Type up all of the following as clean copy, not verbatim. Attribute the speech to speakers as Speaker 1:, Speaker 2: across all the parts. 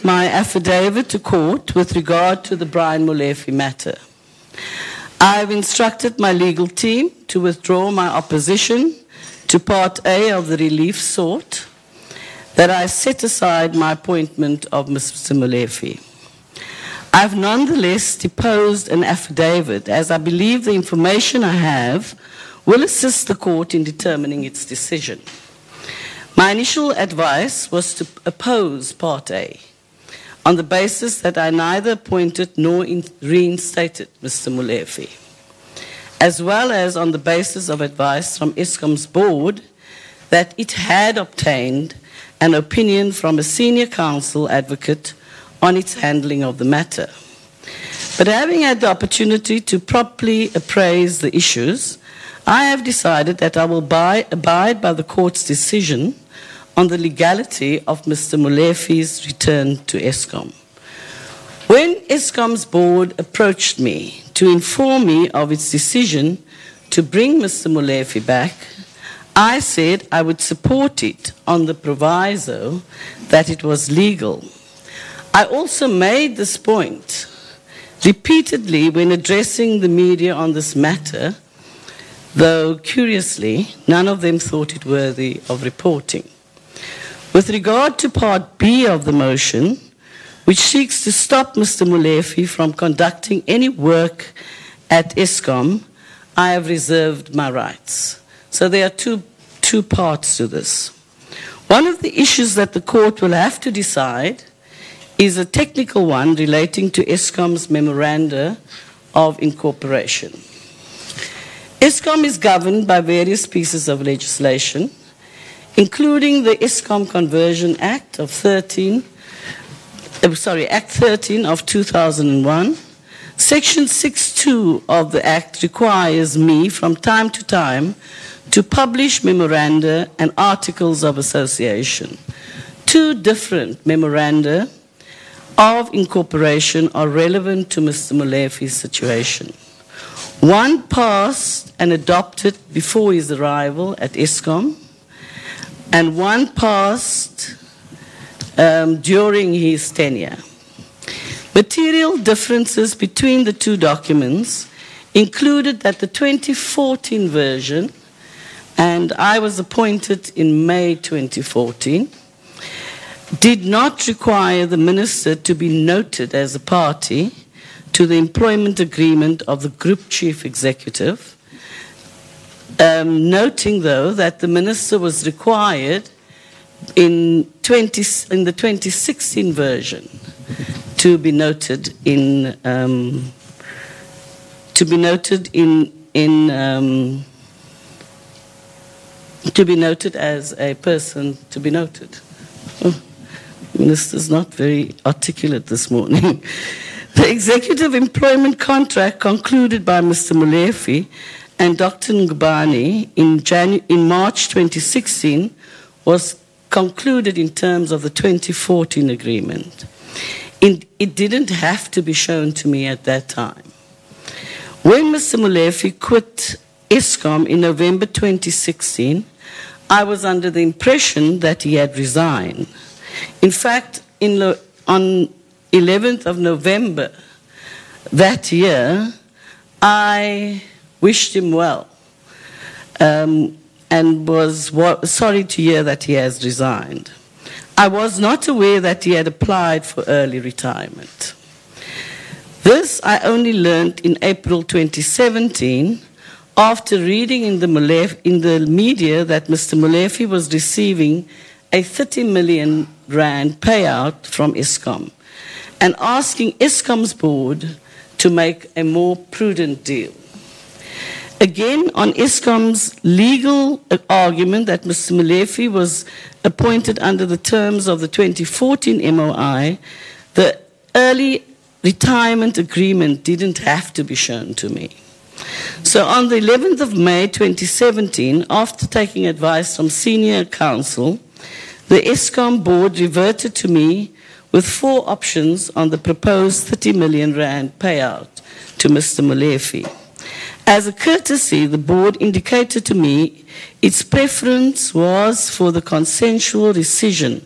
Speaker 1: my affidavit to court with regard to the Brian Molefe matter. I have instructed my legal team to withdraw my opposition to Part A of the relief sought, that I set aside my appointment of Mr. Molefe. I have nonetheless deposed an affidavit, as I believe the information I have will assist the court in determining its decision. My initial advice was to oppose Part A on the basis that I neither appointed nor reinstated Mr. Molefe, as well as on the basis of advice from Eskom's board that it had obtained an opinion from a senior counsel advocate on its handling of the matter. But having had the opportunity to properly appraise the issues, I have decided that I will abide by the court's decision on the legality of Mr. Molefe's return to Eskom. When Eskom's board approached me to inform me of its decision to bring Mr. Molefe back, I said I would support it on the proviso that it was legal. I also made this point repeatedly when addressing the media on this matter, though curiously, none of them thought it worthy of reporting. With regard to Part B of the motion, which seeks to stop Mr. Molefe from conducting any work at Eskom, I have reserved my rights. So there are two parts to this. One of the issues that the court will have to decide is a technical one relating to Eskom's memoranda of incorporation. Eskom is governed by various pieces of legislation, including the Eskom Conversion Act of Act 13 of 2001. Section 6.2 of the Act requires me from time to time to publish memoranda and articles of association. Two different memoranda of incorporation are relevant to Mr. Molefe's situation. One passed and adopted before his arrival at Eskom, and one passed during his tenure. Material differences between the two documents included that the 2014 version, and I was appointed in May 2014, did not require the minister to be noted as a party to the employment agreement of the group chief executive, noting, though, that the minister was required in the 2016 version to be noted as a person to be noted. Oh, Minister's not very articulate this morning. The executive employment contract concluded by Mr. Molefe and Dr. Ngubane in March 2016 was concluded in terms of the 2014 agreement. It didn't have to be shown to me at that time. When Mr. Molefe quit Eskom in November 2016, I was under the impression that he had resigned. In fact, on 11th of November that year, I wished him well and was sorry to hear that he has resigned. I was not aware that he had applied for early retirement. This I only learned in April 2017 after reading in the media that Mr. Molefe was receiving a 30 million rand payout from Eskom and asking Eskom's board to make a more prudent deal. Again, on Eskom's legal argument that Mr. Molefe was appointed under the terms of the 2014 MOI, the early retirement agreement didn't have to be shown to me. So on the 11th of May 2017, after taking advice from senior counsel, the Eskom board reverted to me with 4 options on the proposed 30 million rand payout to Mr. Molefe. As a courtesy, the board indicated to me its preference was for the consensual rescission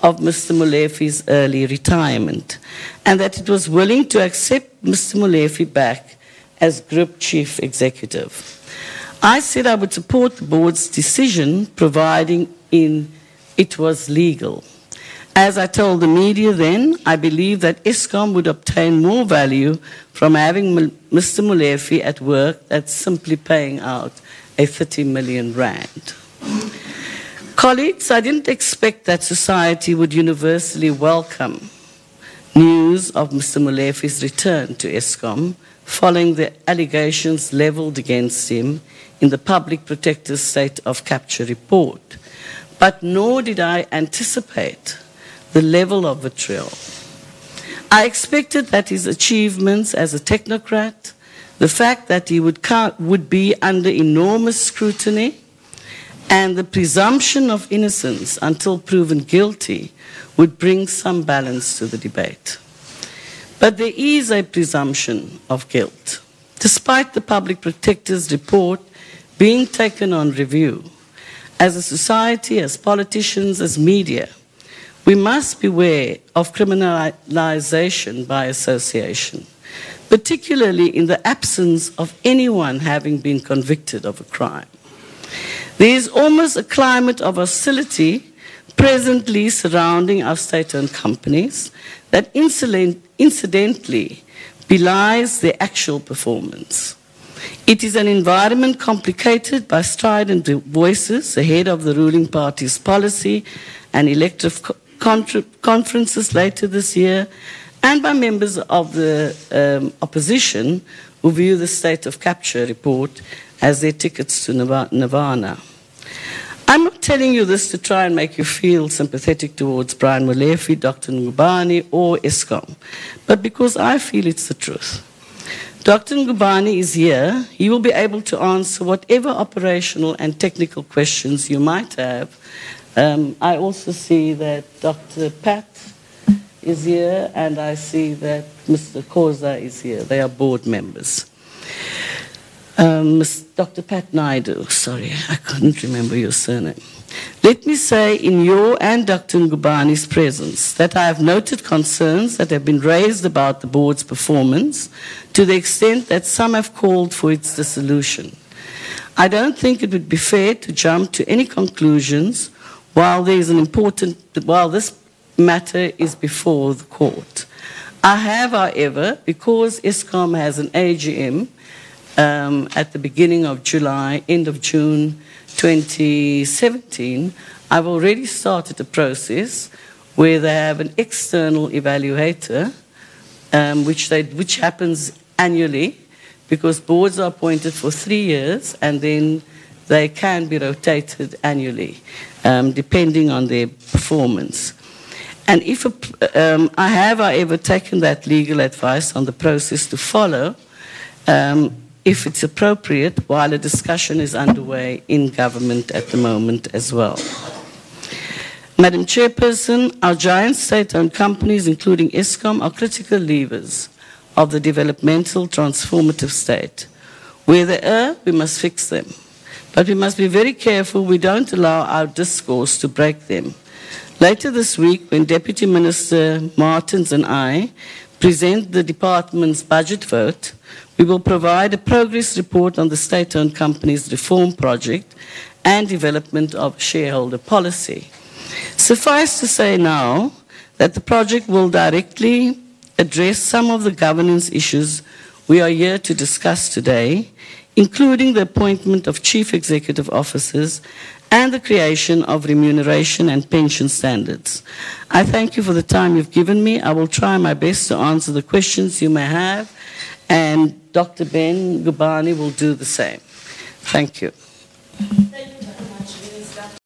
Speaker 1: of Mr. Molefi's early retirement, and that it was willing to accept Mr. Molefi back as Group Chief Executive. I said I would support the board's decision, providing it was legal. As I told the media then, I believe that Eskom would obtain more value from having Mr. Molefi at work than simply paying out a 30 million rand. Colleagues, I didn't expect that society would universally welcome news of Mr. Molefi's return to Eskom following the allegations levelled against him in the Public Protector's State of Capture report. But nor did I anticipate the level of vitriol. I expected that his achievements as a technocrat, the fact that he would be under enormous scrutiny, and the presumption of innocence until proven guilty would bring some balance to the debate. But there is a presumption of guilt. Despite the Public Protector's report being taken on review, as a society, as politicians, as media, we must beware of criminalization by association, particularly in the absence of anyone having been convicted of a crime. There is almost a climate of hostility presently surrounding our state-owned companies that incidentally belies their actual performance. It is an environment complicated by strident voices ahead of the ruling party's policy and elective conferences later this year, and by members of the opposition who view the State of Capture report as their tickets to Nirvana. I'm not telling you this to try and make you feel sympathetic towards Brian Molefi, Dr. Ngubane, or Eskom, but because I feel it's the truth. Dr. Ngubane is here. He will be able to answer whatever operational and technical questions you might have. I also see that Dr. Pat is here, and I see that Mr. Khoza is here. They are board members. Dr. Pat Naidu, sorry, I couldn't remember your surname. Let me say in your and Dr. Ngubane's presence that I have noted concerns that have been raised about the board's performance to the extent that some have called for its dissolution. I don't think it would be fair to jump to any conclusions while this matter is before the court. I have, however, because Eskom has an AGM at the beginning of July, end of June 2017, I've already started a process where they have an external evaluator, which happens annually, because boards are appointed for 3 years and then they can be rotated annually, depending on their performance. And if I have, however, taken that legal advice on the process to follow, if it's appropriate, while a discussion is underway in government at the moment as well. Madam Chairperson, our giant state-owned companies, including Eskom, are critical levers of the developmental transformative state. Where they err, we must fix them. But we must be very careful we don't allow our discourse to break them. Later this week, when Deputy Minister Martins and I present the department's budget vote, we will provide a progress report on the state-owned company's reform project and development of shareholder policy. Suffice to say now that the project will directly address some of the governance issues we are here to discuss today, including the appointment of chief executive officers and the creation of remuneration and pension standards. I thank you for the time you've given me. I will try my best to answer the questions you may have, and Dr. Ben Ngubane will do the same. Thank you.